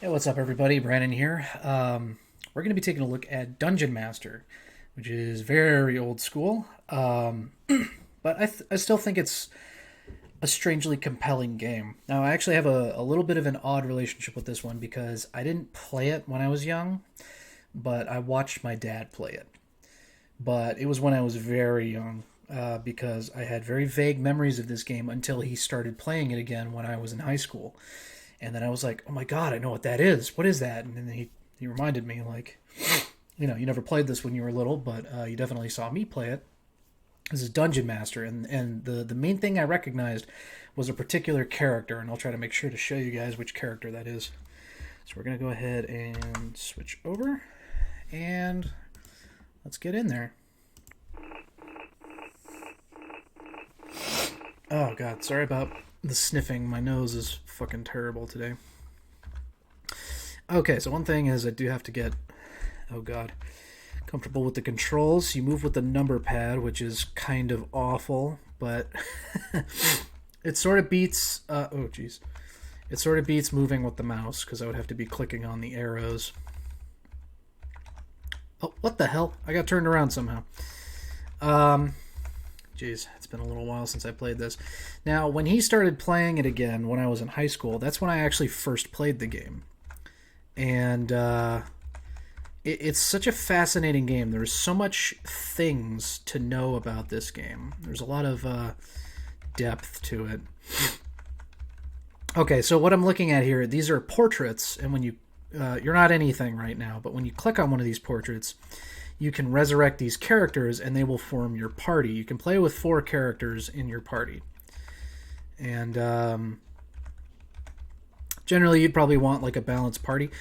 Hey, what's up, everybody? Brandon here. We're going to be taking a look at Dungeon Master, which is very old school, but I still think it's a strangely compelling game. Now, I actually have a little bit of an odd relationship with this one because I didn't play it when I was young, but I watched my dad play it. But it was when I was very young, because I had very vague memories of this game until he started playing it again when I was in high school. And then I was like, oh my god, I know what that is. What is that? And then he reminded me, like, you never played this when you were little, but you definitely saw me play it. This is Dungeon Master, and the main thing I recognized was a particular character, and I'll try to make sure to show you guys which character that is. So we're gonna go ahead and switch over, and let's get in there. Oh god, sorry about the sniffing. My nose is fucking terrible today. Okay, so one thing is I do have to get, oh god, comfortable with the controls. You move with the number pad, which is kind of awful, but it sort of beats. Oh jeez, it sort of beats moving with the mouse because I would have to be clicking on the arrows. Oh, what the hell? I got turned around somehow. Um, Jeez, it's been a little while since I played this. Now, when he started playing it again when I was in high school, that's when I actually first played the game. And it's such a fascinating game. There's so much things to know about this game. There's a lot of depth to it. Okay, so what I'm looking at here, these are portraits, and when you're not anything right now, but when you click on one of these portraits, you can resurrect these characters and they will form your party. You can play with 4 characters in your party. And generally, you'd probably want like a balanced party.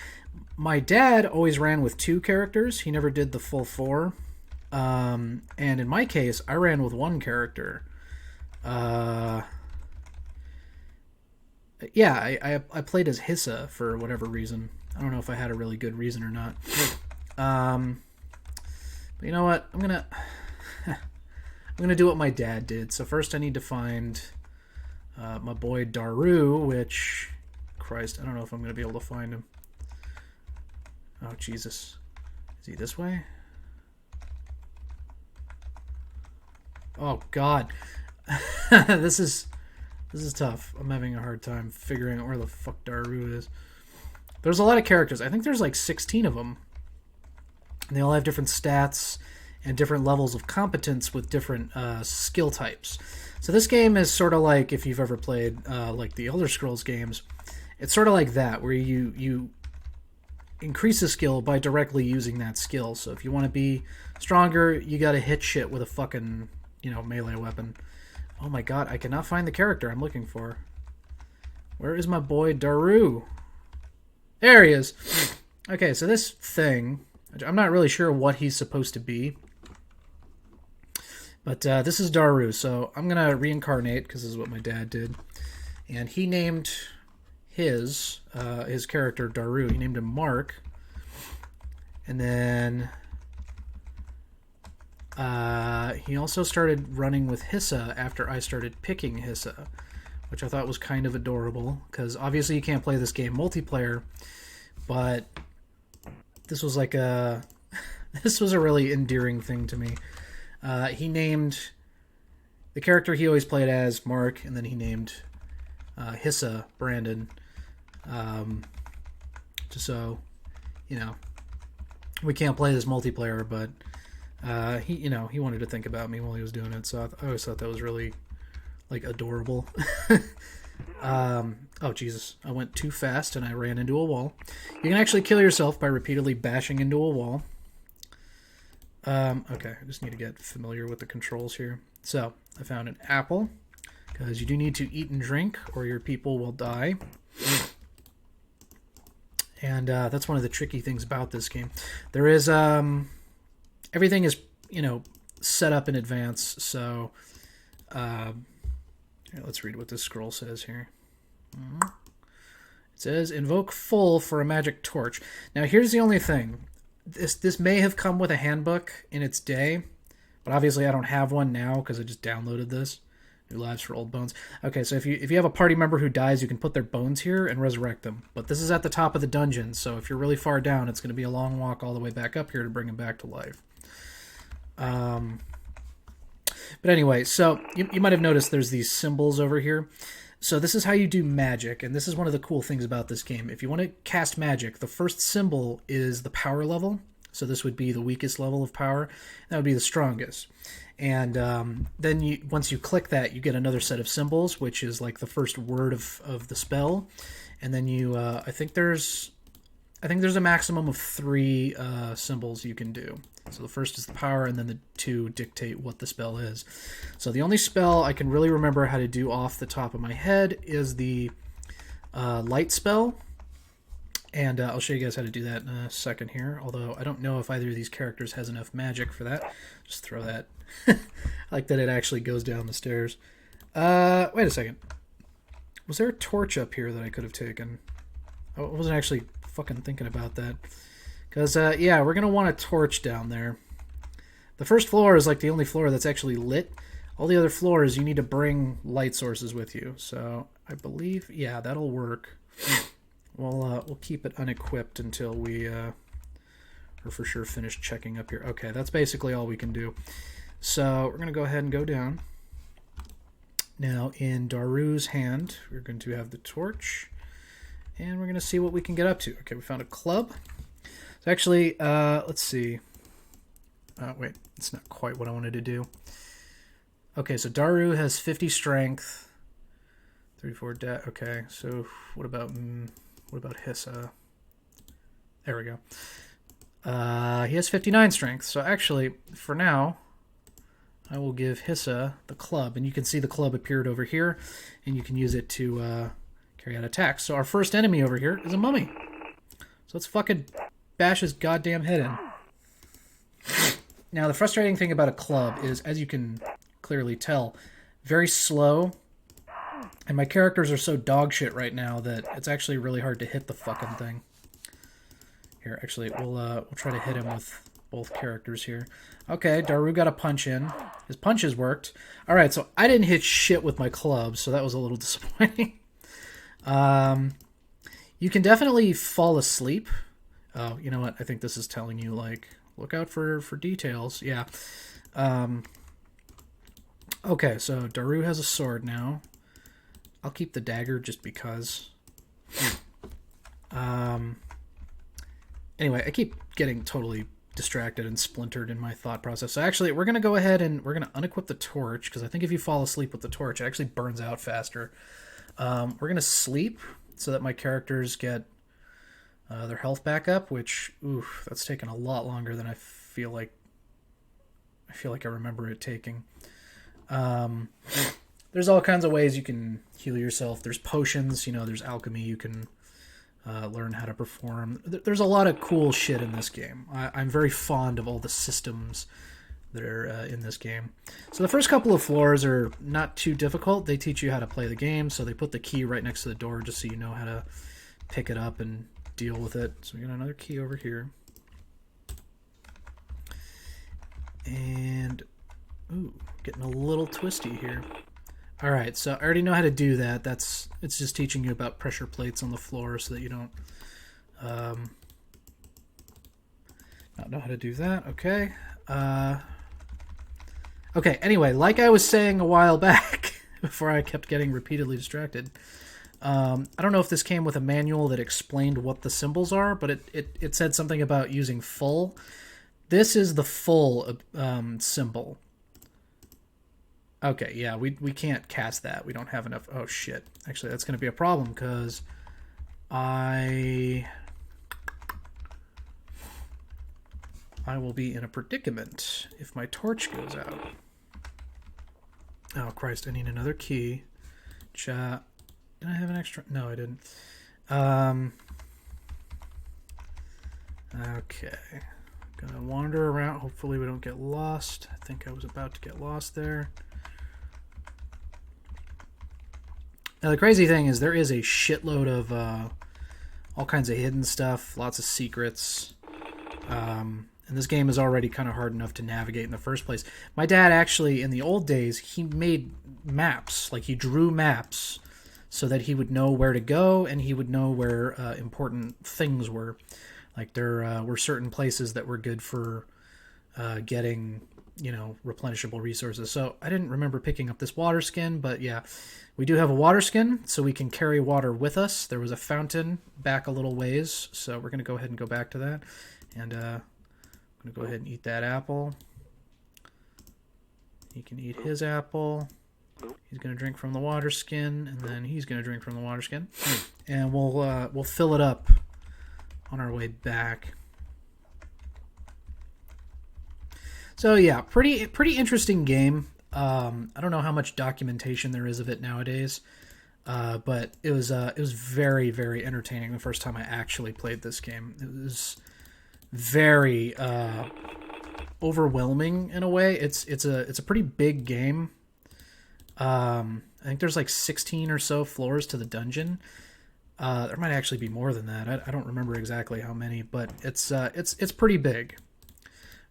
My dad always ran with 2 characters. He never did the full 4. And in my case, I ran with 1 character. Yeah, I played as Hissa for whatever reason. I don't know if I had a really good reason or not. But you know what? I'm gonna do what my dad did. So first, I need to find my boy Daru, which, Christ, I don't know if I'm gonna be able to find him. Oh Jesus, is he this way? Oh God, this is tough. I'm having a hard time figuring out where the fuck Daru is. There's a lot of characters. I think there's like 16 of them. And they all have different stats and different levels of competence with different skill types. So this game is sort of like, if you've ever played like the Elder Scrolls games, it's sort of like that, where you increase a skill by directly using that skill. So if you want to be stronger, you got to hit shit with a fucking melee weapon. Oh my god, I cannot find the character I'm looking for. Where is my boy Daru? There he is. Okay, so this thing, I'm not really sure what he's supposed to be. But this is Daru, so I'm going to reincarnate, because this is what my dad did. And he named his character Daru. He named him Mark. And then he also started running with Hissa after I started picking Hissa, which I thought was kind of adorable, because obviously you can't play this game multiplayer, but this was like a this was a really endearing thing to me. He named the character he always played as Mark, and then he named Hissa Brandon. Just so we can't play this multiplayer, but he wanted to think about me while he was doing it, so I always thought that was really like adorable. Oh Jesus, I went too fast and I ran into a wall. You can actually kill yourself by repeatedly bashing into a wall. Okay, I just need to get familiar with the controls here. So, I found an apple, because you do need to eat and drink or your people will die. And that's one of the tricky things about this game. There is, everything is, set up in advance, so, here, let's read what this scroll says here. It says, invoke full for a magic torch. Now, here's the only thing. This may have come with a handbook in its day, but obviously I don't have one now because I just downloaded this. New lives for old bones. Okay, so if you have a party member who dies, you can put their bones here and resurrect them. But this is at the top of the dungeon, so if you're really far down, it's going to be a long walk all the way back up here to bring him back to life. But anyway, so you might have noticed there's these symbols over here. So this is how you do magic, and this is one of the cool things about this game. If you want to cast magic, the first symbol is the power level. So this would be the weakest level of power. That would be the strongest. And then once you click that, you get another set of symbols, which is like the first word of the spell. And then you, I think there's a maximum of 3 symbols you can do. So the first is the power, and then the 2 dictate what the spell is. So the only spell I can really remember how to do off the top of my head is the light spell. And I'll show you guys how to do that in a second here. Although I don't know if either of these characters has enough magic for that. Just throw that. I like that it actually goes down the stairs. Wait a second. Was there a torch up here that I could have taken? I wasn't actually fucking thinking about that. Because, yeah, we're going to want a torch down there. The first floor is like the only floor that's actually lit. All the other floors, you need to bring light sources with you. So I believe, yeah, that'll work. We'll keep it unequipped until we are for sure finished checking up here. Okay, that's basically all we can do. So we're going to go ahead and go down. Now in Daru's hand, we're going to have the torch. And we're going to see what we can get up to. Okay, we found a club. So actually, let's see. Wait, it's not quite what I wanted to do. Okay, so Daru has 50 strength. 34 debt. Okay, so what about Hissa? There we go. He has 59 strength. So actually, for now, I will give Hissa the club. And you can see the club appeared over here. And you can use it to carry out attacks. So our first enemy over here is a mummy. So let's fucking bash his goddamn head in. Now, the frustrating thing about a club is, as you can clearly tell, very slow. And my characters are so dog shit right now that it's actually really hard to hit the fucking thing. Here, actually, we'll try to hit him with both characters here. Okay, Daru got a punch in. His punches worked. All right, so I didn't hit shit with my club, so that was a little disappointing. You can definitely fall asleep. Oh, you know what? I think this is telling you, like, look out for details. Yeah. Okay, so Daru has a sword now. I'll keep the dagger just because. Anyway, I keep getting totally distracted and splintered in my thought process. So actually, we're going to go ahead and we're going to unequip the torch, because I think if you fall asleep with the torch, it actually burns out faster. We're going to sleep so that my characters get their health back up, which, oof, that's taken a lot longer than I feel like I remember it taking. There's all kinds of ways you can heal yourself. There's potions, there's alchemy you can learn how to perform. There's a lot of cool shit in this game. I'm very fond of all the systems that are in this game. So the first couple of floors are not too difficult. They teach you how to play the game, so they put the key right next to the door just so you know how to pick it up and deal with it. So we got another key over here. And, ooh, getting a little twisty here. All right, so I already know how to do that. It's just teaching you about pressure plates on the floor so that you don't not know how to do that. Okay. Okay, anyway, like I was saying a while back, before I kept getting repeatedly distracted, I don't know if this came with a manual that explained what the symbols are, but it said something about using full. This is the full symbol. Okay, yeah, we can't cast that. We don't have enough. Oh, shit. Actually, that's going to be a problem, because I will be in a predicament if my torch goes out. Oh, Christ, I need another key. Did I have an extra? No, I didn't. Okay. Gonna wander around. Hopefully we don't get lost. I think I was about to get lost there. Now, the crazy thing is there is a shitload of all kinds of hidden stuff, lots of secrets. And this game is already kind of hard enough to navigate in the first place. My dad actually, in the old days, he made maps. Like, he drew maps so that he would know where to go and he would know where important things were. Like, there were certain places that were good for getting, replenishable resources. So I didn't remember picking up this water skin, but yeah, we do have a water skin, so we can carry water with us. There was a fountain back a little ways, so we're going to go ahead and go back to that. And I'm going to go ahead and eat that apple. He can eat his apple. He's going to drink from the water skin, and then he's going to drink from the water skin. And we'll fill it up on our way back. So yeah, pretty interesting game. I don't know how much documentation there is of it nowadays, but it was very, very entertaining the first time I actually played this game. It was very overwhelming in a way. It's a pretty big game. I think there's like 16 or so floors to the dungeon. There might actually be more than that. I don't remember exactly how many, but it's pretty big.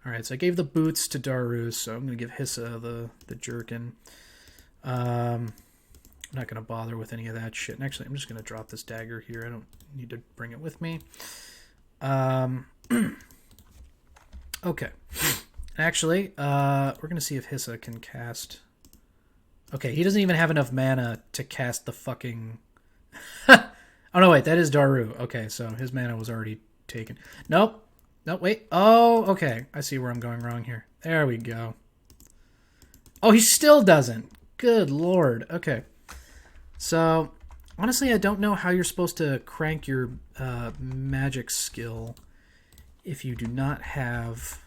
All right, so I gave the boots to Daru, so I'm going to give Hissa the jerkin. I'm not going to bother with any of that shit. And actually, I'm just going to drop this dagger here. I don't need to bring it with me. Okay. Actually, we're going to see if Hissa can cast... Okay, he doesn't even have enough mana to cast the fucking... Oh, no, wait, that is Daru. Okay, so his mana was already taken. Nope. No, wait. Oh, okay. I see where I'm going wrong here. There we go. Oh, he still doesn't. Good lord. Okay. So, honestly, I don't know how you're supposed to crank your magic skill if you do not have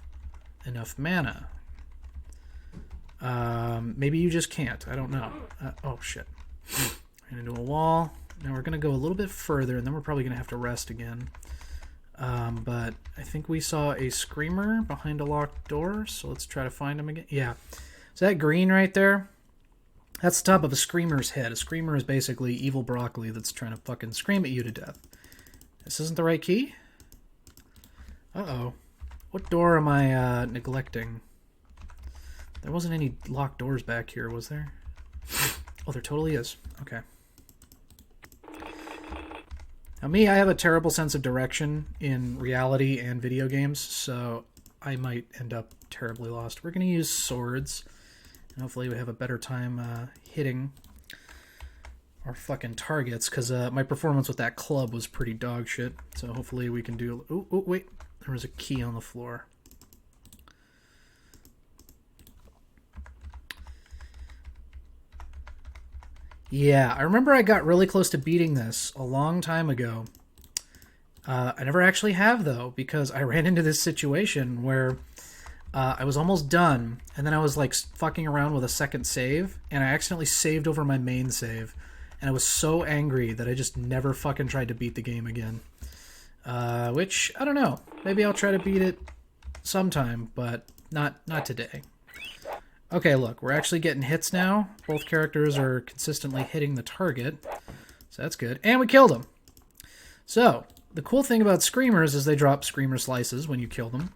enough mana. Maybe you just can't. I don't know. Oh, shit. Ran into a wall. Now we're going to go a little bit further, and then we're probably going to have to rest again. But I think we saw a screamer behind a locked door, so let's try to find him again. Yeah. Is that green right there? That's the top of a screamer's head. A screamer is basically evil broccoli that's trying to fucking scream at you to death. This isn't the right key? Uh-oh. What door am I neglecting? There wasn't any locked doors back here, was there? Oh, there totally is. Okay. Now me, I have a terrible sense of direction in reality and video games, so I might end up terribly lost. We're going to use swords, and hopefully we have a better time hitting our fucking targets, because my performance with that club was pretty dog shit, so hopefully we can do... Oh, wait, there was a key on the floor. Yeah, I remember I got really close to beating this a long time ago. I never actually have, though, because I ran into this situation where I was almost done, and then I was like fucking around with a second save, and I accidentally saved over my main save, and I was so angry that I just never fucking tried to beat the game again. Which, I don't know. Maybe I'll try to beat it sometime, but not today. Okay, look, we're actually getting hits now. Both characters are consistently hitting the target, so that's good. And we killed him. So, the cool thing about screamers is they drop screamer slices when you kill them,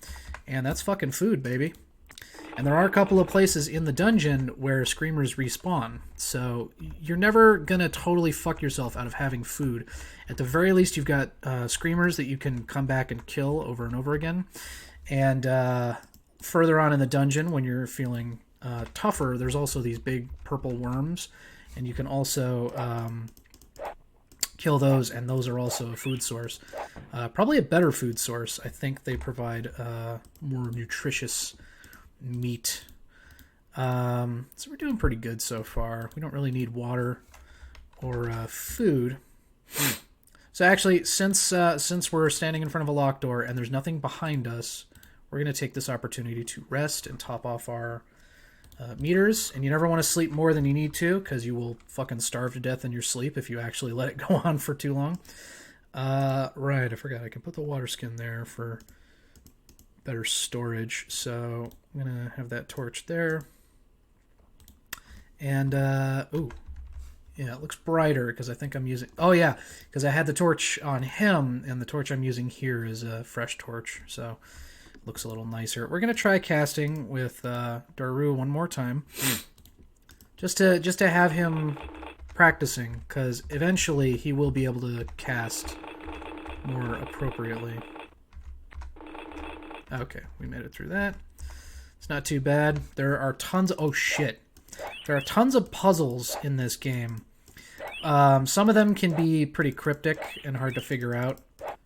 and that's fucking food, baby. And there are a couple of places in the dungeon where screamers respawn, so you're never gonna totally fuck yourself out of having food. At the very least, you've got screamers that you can come back and kill over and over again. And further on in the dungeon, when you're feeling tougher, there's also these big purple worms, and you can also kill those, and those are also a food source. Probably a better food source. I think they provide more nutritious meat. So we're doing pretty good so far. We don't really need water or food. So actually, since we're standing in front of a locked door and there's nothing behind us, we're going to take this opportunity to rest and top off our meters. And you never want to sleep more than you need to, because you will fucking starve to death in your sleep if you actually let it go on for too long. Right, I forgot. I can put the water skin there for better storage. So I'm going to have that torch there. And, ooh. Yeah, it looks brighter because I think I'm using... Oh, yeah, because I had the torch on him, and the torch I'm using here is a fresh torch. So looks a little nicer. We're gonna try casting with Daru one more time, just to have him practicing, because eventually he will be able to cast more appropriately. Okay, we made it through that. It's not too bad. There are tons of... Oh, shit. There are tons of puzzles in this game. Some of them can be pretty cryptic and hard to figure out,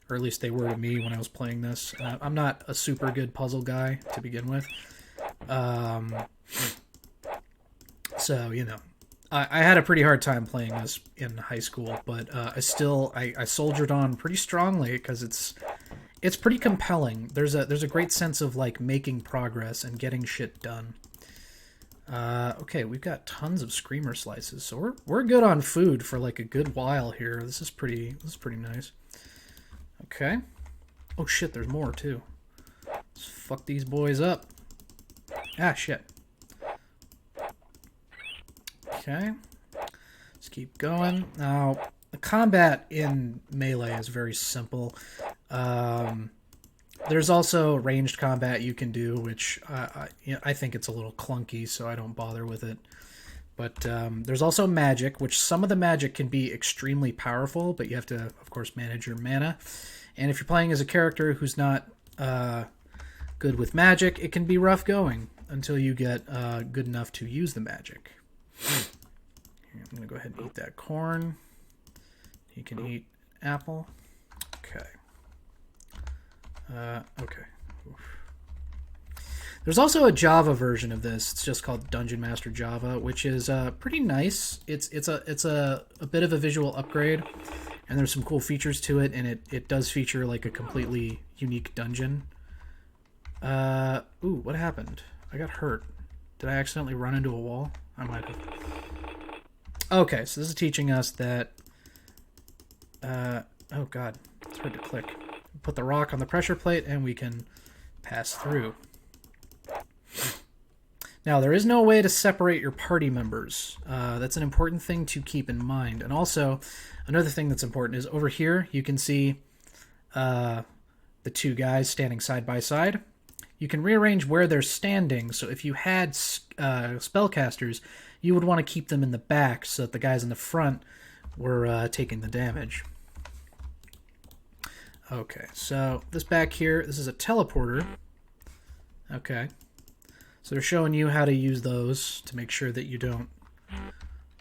or at least they were to me when I was playing this. I'm not a super good puzzle guy to begin with. So, you know, I had a pretty hard time playing this in high school, but I soldiered on pretty strongly because it's pretty compelling. There's a great sense of like making progress and getting shit done. Okay, we've got tons of screamer slices, so we're good on food for like a good while here. This is pretty nice. Okay. Oh shit, there's more too. Let's fuck these boys up. Ah shit. Okay. Let's keep going. Now, the combat in Melee is very simple. There's also ranged combat you can do, which I think it's a little clunky, so I don't bother with it. But there's also magic, which some of the magic can be extremely powerful, but you have to, of course, manage your mana. And if you're playing as a character who's not good with magic, it can be rough going until you get good enough to use the magic. Here, I'm going to go ahead and eat that corn. You can eat apple. Okay. Okay. Oof. There's also a Java version of this. It's just called Dungeon Master Java, which is pretty nice. It's a bit of a visual upgrade, and there's some cool features to it, and it does feature like a completely unique dungeon. Ooh, what happened? I got hurt. Did I accidentally run into a wall? I might have. Okay, so this is teaching us that... oh god, it's hard to click. Put the rock on the pressure plate and we can pass through. Now, there is no way to separate your party members. That's an important thing to keep in mind. And also, another thing that's important is over here, you can see the two guys standing side by side. You can rearrange where they're standing, so if you had spellcasters, you would want to keep them in the back so that the guys in the front were taking the damage. Okay, so this back here, this is a teleporter. Okay. So they're showing you how to use those to make sure that you don't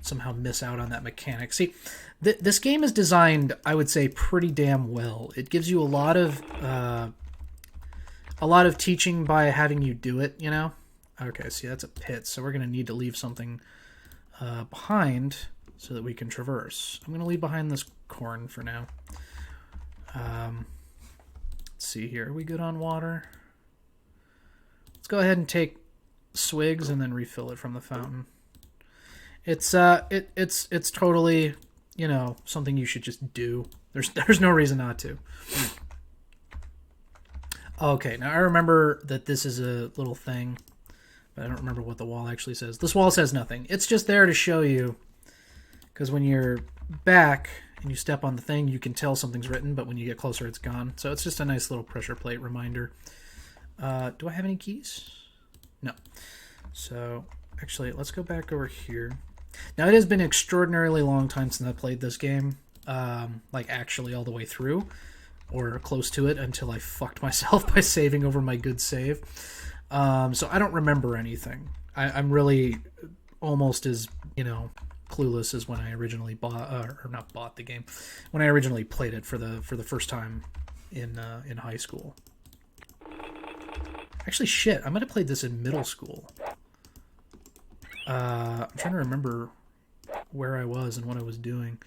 somehow miss out on that mechanic. See, this game is designed, I would say, pretty damn well. It gives you a lot of teaching by having you do it, you know? Okay, see, that's a pit, so we're going to need to leave something behind so that we can traverse. I'm going to leave behind this corn for now. Let's see here. Are we good on water? Let's go ahead and take swigs and then refill it from the fountain. It's totally, you know, something you should just do. There's no reason not to. Okay, now I remember that this is a little thing, but I don't remember what the wall actually says. This wall says nothing. It's just there to show you, because when you're back and you step on the thing, you can tell something's written, but when you get closer, it's gone. So it's just a nice little pressure plate reminder. Do I have any keys? No. So, actually, let's go back over here. Now, it has been an extraordinarily long time since I played this game, like actually all the way through, or close to it, until I fucked myself by saving over my good save. So I don't remember anything. I'm really almost as, you know, clueless as when I originally bought the game, when I originally played it for the first time in high school. Actually, shit, I might have played this in middle school. I'm trying to remember where I was and what I was doing.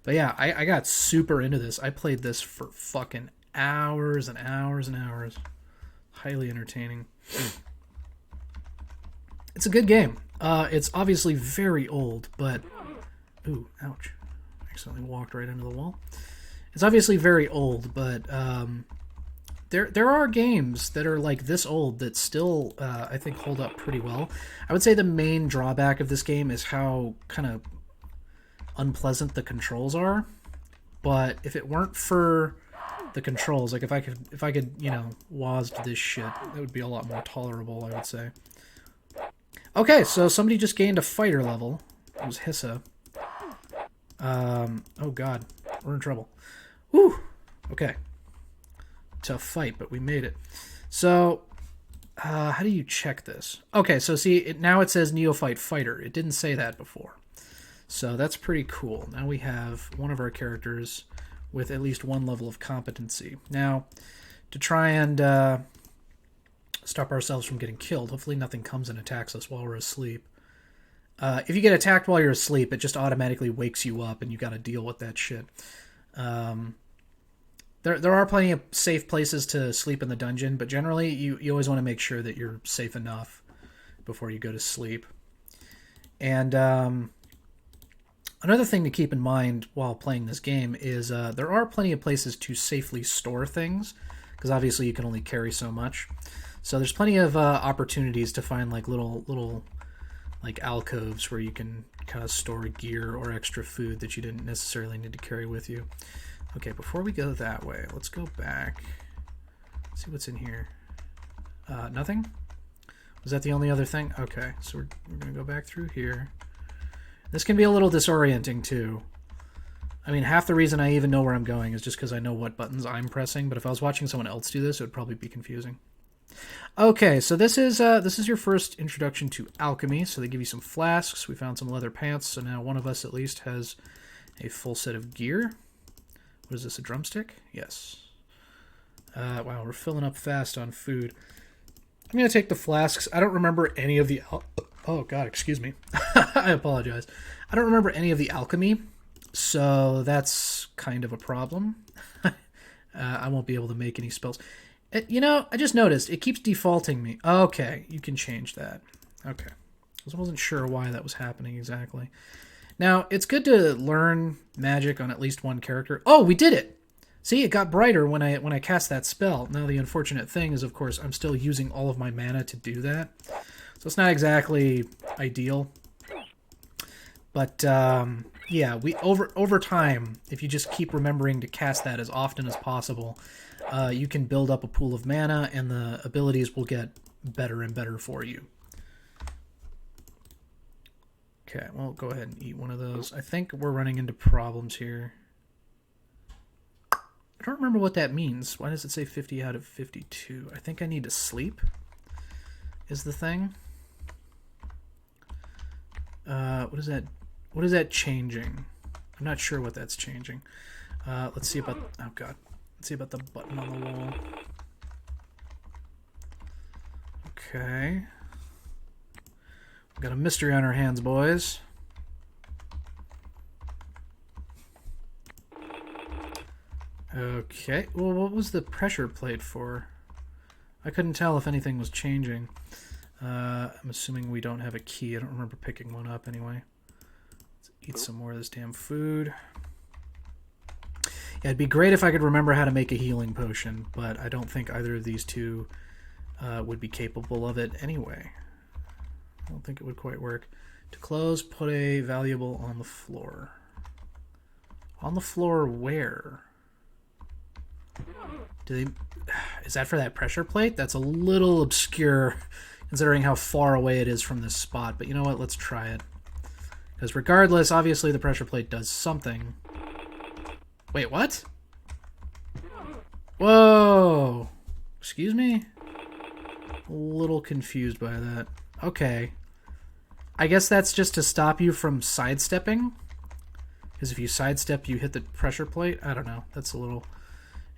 But yeah, I got super into this. I played this for fucking hours and hours and hours. Highly entertaining. It's a good game. It's obviously very old, but... Ooh, ouch. I accidentally walked right into the wall. It's obviously very old, but there are games that are like this old that still, I think, hold up pretty well. I would say the main drawback of this game is how kind of unpleasant the controls are. But if it weren't for the controls. Like if I could, you know, WASD this shit, that would be a lot more tolerable, I would say. Okay, so somebody just gained a fighter level. It was Hissa. Oh god, we're in trouble. Whew. Okay. Tough fight, but we made it. So, how do you check this? Okay, so see, now it says Neophyte Fighter. It didn't say that before. So that's pretty cool. Now we have one of our characters with at least one level of competency. Now, to try and stop ourselves from getting killed, hopefully nothing comes and attacks us while we're asleep. If you get attacked while you're asleep, it just automatically wakes you up, and you got to deal with that shit. There are plenty of safe places to sleep in the dungeon, but generally you always want to make sure that you're safe enough before you go to sleep. And another thing to keep in mind while playing this game is there are plenty of places to safely store things, because obviously you can only carry so much. So there's plenty of opportunities to find like little like alcoves where you can kind of store gear or extra food that you didn't necessarily need to carry with you. Okay, before we go that way, let's go back. Let's see what's in here. Nothing? Was that the only other thing? Okay, so we're going to go back through here. This can be a little disorienting too. I mean, half the reason I even know where I'm going is just because I know what buttons I'm pressing, but if I was watching someone else do this, it would probably be confusing. Okay, so this is your first introduction to alchemy. So they give you some flasks. We found some leather pants, so now one of us at least has a full set of gear. What is this, a drumstick? Yes. Wow, we're filling up fast on food. I'm going to take the flasks. I don't remember any of the... Oh, God, excuse me. I apologize. I don't remember any of the alchemy, so that's kind of a problem. I won't be able to make any spells. You know, I just noticed it keeps defaulting me. Okay, you can change that. Okay. I wasn't sure why that was happening exactly. Now, it's good to learn magic on at least one character. Oh, we did it! See, it got brighter when I cast that spell. Now, the unfortunate thing is, of course, I'm still using all of my mana to do that. So it's not exactly ideal. But, yeah, over time, if you just keep remembering to cast that as often as possible, you can build up a pool of mana, and the abilities will get better and better for you. Okay, well, go ahead and eat one of those. I think we're running into problems here. I don't remember what that means. Why does it say 50 out of 52? I think I need to sleep, is the thing. What is that? What is that changing? I'm not sure what that's changing. Let's see about... Oh, God. Let's see about the button on the wall. Okay. We've got a mystery on our hands, boys. Okay. Well, what was the pressure plate for? I couldn't tell if anything was changing. I'm assuming we don't have a key. I don't remember picking one up anyway. Let's eat some more of this damn food. Yeah, it'd be great if I could remember how to make a healing potion, but I don't think either of these two would be capable of it anyway. I don't think it would quite work. To close, put a valuable on the floor. On the floor where? Do they... Is that for that pressure plate? That's a little obscure considering how far away it is from this spot, but you know what? Let's try it. Because regardless, obviously the pressure plate does something. Wait, what? Whoa! Excuse me? A little confused by that. Okay. I guess that's just to stop you from sidestepping. Because if you sidestep, you hit the pressure plate. I don't know. That's a little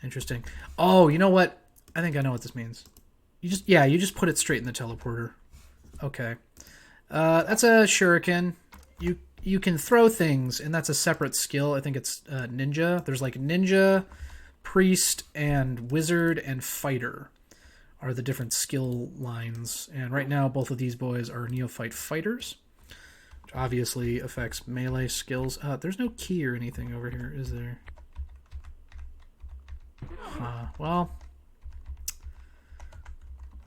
interesting. Oh, you know what? I think I know what this means. You just put it straight in the teleporter. Okay. That's a shuriken. You can throw things, and that's a separate skill. I think it's ninja. There's like ninja, priest, and wizard, and fighter are the different skill lines. And right now, both of these boys are neophyte fighters, which obviously affects melee skills. There's no key or anything over here, is there?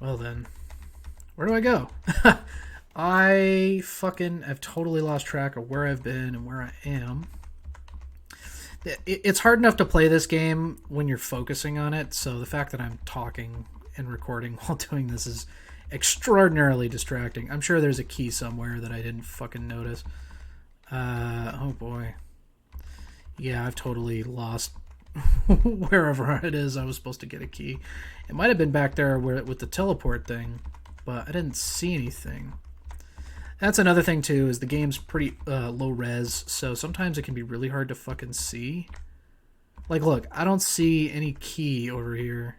Well then, where do I go? I fucking have totally lost track of where I've been and where I am. it's hard enough to play this game when you're focusing on it. So the fact that I'm talking and recording while doing this is extraordinarily distracting. I'm sure there's a key somewhere that I didn't fucking notice. Oh boy. Yeah, I've totally lost wherever it is I was supposed to get a key. It might have been back there with the teleport thing, but I didn't see anything. That's another thing too, is the game's pretty low res, so sometimes it can be really hard to fucking see. Like, look, I don't see any key over here.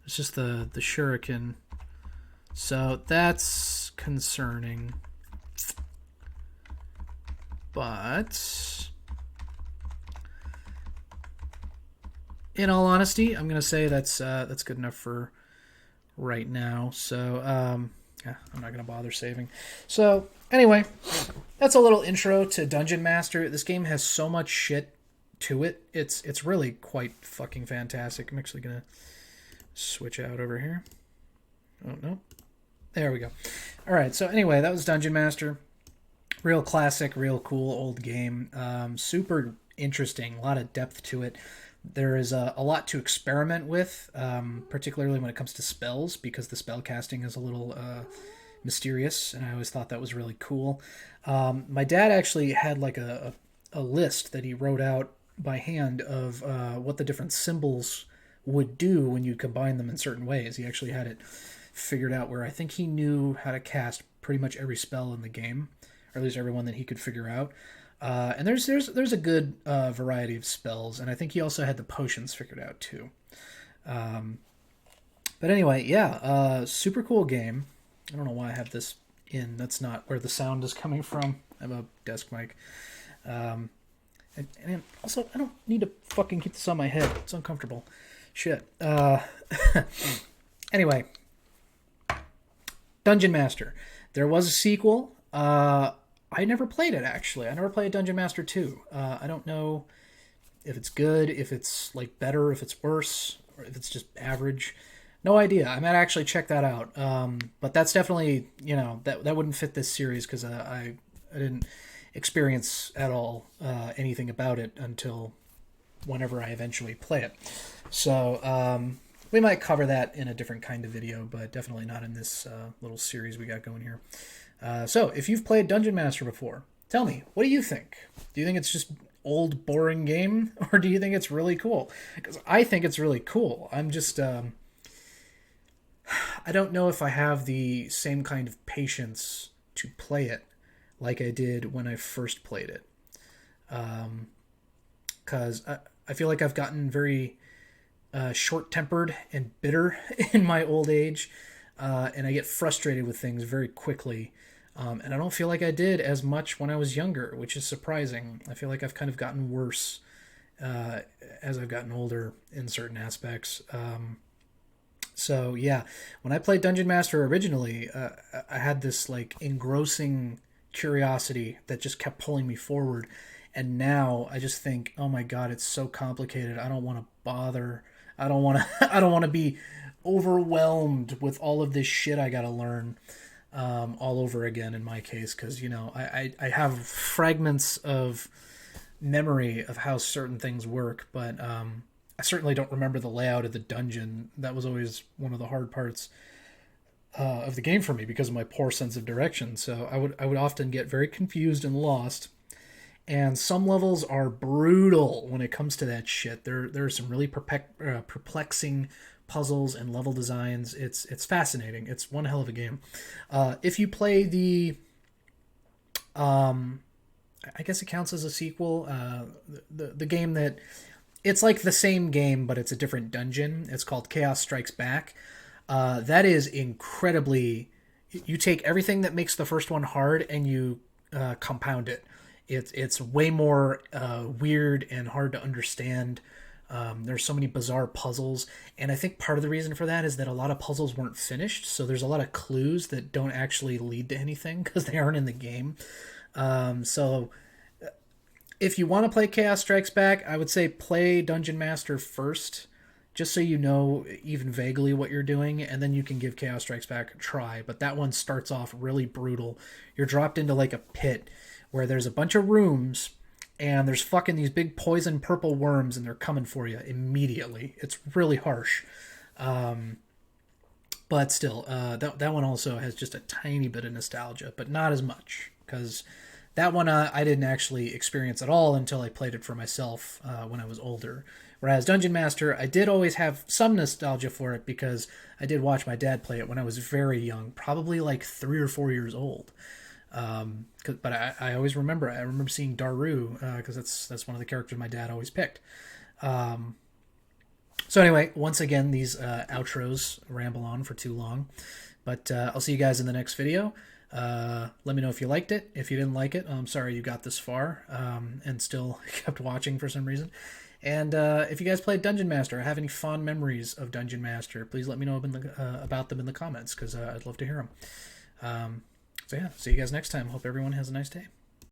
It's just the shuriken. So that's concerning. But in all honesty, I'm gonna say that's good enough for right now. So yeah, I'm not gonna bother saving. So anyway, that's a little intro to Dungeon Master. This game has so much shit to it. It's really quite fucking fantastic. I'm actually gonna switch out over here. Oh no, there we go. All right. So anyway, that was Dungeon Master. Real classic, real cool old game. Super interesting. A lot of depth to it. There is a lot to experiment with, particularly when it comes to spells, because the spell casting is a little mysterious, and I always thought that was really cool. My dad actually had like a list that he wrote out by hand of what the different symbols would do when you combine them in certain ways. He actually had it figured out where I think he knew how to cast pretty much every spell in the game, or at least every one that he could figure out. And there's a good variety of spells, and I think he also had the potions figured out too. But anyway, yeah, super cool game. I don't know why I have this in. That's not where the sound is coming from. I have a desk mic. And also, I don't need to fucking keep this on my head. It's uncomfortable. Shit. Anyway, Dungeon Master. There was a sequel. I never played it, actually. I never played Dungeon Master 2. I don't know if it's good, if it's like better, if it's worse, or if it's just average. No idea. I might actually check that out. But that's definitely, that wouldn't fit this series because I didn't experience at all anything about it until whenever I eventually play it. So we might cover that in a different kind of video, but definitely not in this little series we got going here. So if you've played Dungeon Master before, tell me, what do you think? Do you think it's just old, boring game, or do you think it's really cool? Because I think it's really cool. I'm just, I don't know if I have the same kind of patience to play it like I did when I first played it. Because I feel like I've gotten very short-tempered and bitter in my old age, and I get frustrated with things very quickly. And I don't feel like I did as much when I was younger, which is surprising. I feel like I've kind of gotten worse as I've gotten older in certain aspects. So yeah, when I played Dungeon Master originally, I had this like engrossing curiosity that just kept pulling me forward. And now I just think, oh my God, it's so complicated. I don't want to bother. I don't want to. I don't want to be overwhelmed with all of this shit I got to learn all over again. In my case, because I have fragments of memory of how certain things work, but I certainly don't remember the layout of the dungeon. That was always one of the hard parts of the game for me because of my poor sense of direction. So I would often get very confused and lost. And some levels are brutal when it comes to that shit. There are some really perplexing puzzles and level designs. It's fascinating. It's one hell of a game. If you play the, I guess it counts as a sequel. The game that it's like the same game, but it's a different dungeon. It's called Chaos Strikes Back. That is incredibly. You take everything that makes the first one hard and you compound it. It's way more weird and hard to understand. There's so many bizarre puzzles, and I think part of the reason for that is that a lot of puzzles weren't finished, so there's a lot of clues that don't actually lead to anything because they aren't in the game. So if you want to play Chaos Strikes Back, I would say play Dungeon Master first, just so you know even vaguely what you're doing, and then you can give Chaos Strikes Back a try. But that one starts off really brutal. You're dropped into like a pit where there's a bunch of rooms, and there's fucking these big poison purple worms, and they're coming for you immediately. It's really harsh. But still, that one also has just a tiny bit of nostalgia, but not as much, because that one I didn't actually experience at all until I played it for myself when I was older. Whereas Dungeon Master, I did always have some nostalgia for it because I did watch my dad play it when I was very young, probably like 3 or 4 years old. But I always remember I remember seeing Daru because that's one of the characters my dad always picked. So anyway, once again, these outros ramble on for too long, but I'll see you guys in the next video. Let me know if you liked it. If you didn't like it, I'm sorry you got this far and still kept watching for some reason. And if you guys played Dungeon Master or have any fond memories of Dungeon Master, please let me know about them in the comments, because I'd love to hear them. So yeah, see you guys next time. Hope everyone has a nice day.